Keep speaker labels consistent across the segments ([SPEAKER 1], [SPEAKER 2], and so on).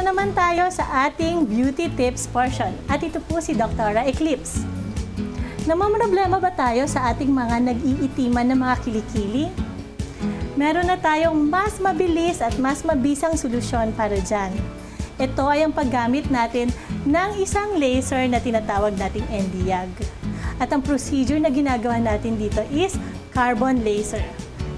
[SPEAKER 1] na naman tayo sa ating beauty tips portion. At ito po si Dr. Eclipse. Namamroblema ba tayo sa ating mga nag-iitiman na mga kilikili? Meron na tayong mas mabilis at mas mabisang solusyon para dyan. Ito ay ang paggamit natin ng isang laser na tinatawag nating Nd:YAG. At ang procedure na ginagawa natin dito is carbon laser.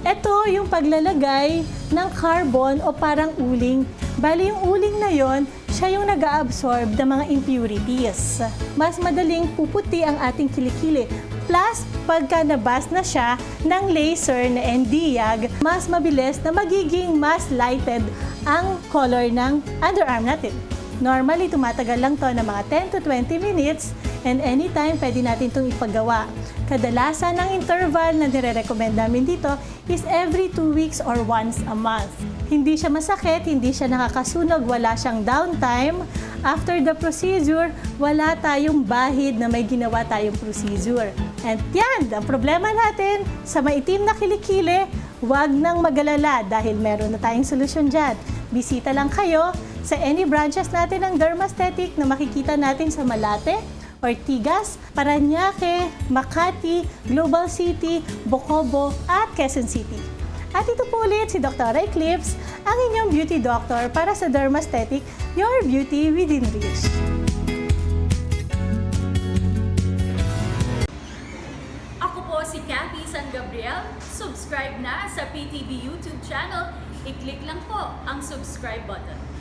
[SPEAKER 1] Ito yung paglalagay ng carbon o parang uling. Bali yung uling na yon, siya yung nag-absorb ng mga impurities. Mas madaling puputi ang ating kilikili. Plus, pagka nabas na siya ng laser na Nd:YAG, mas mabilis na magiging mas lighted ang color ng underarm natin. Normally, tumatagal lang to ng mga 10 to 20 minutes and anytime pwede natin itong ipagawa. Kadalasan ng interval na nire-recommend namin dito is every 2 weeks or once a month. Hindi siya masakit, hindi siya nakakasunog, wala siyang downtime. After the procedure, wala tayong bahid na may ginawa tayong procedure. And yan, ang problema natin sa maitim na kilikili, huwag nang mag-alala dahil meron na tayong solusyon dyan. Bisita lang kayo sa any branches natin ng Dermaesthetic na makikita natin sa Malate, Ortigas, Parañaque, Makati, Global City, Bocobo, at Quezon City. At ito po ulit si Dr. Eclipse, ang inyong beauty doctor para sa Dermaesthetic, your beauty within reach.
[SPEAKER 2] Ako po si Cathy San Gabriel. Subscribe na sa PTV YouTube channel. I-click lang po ang subscribe button.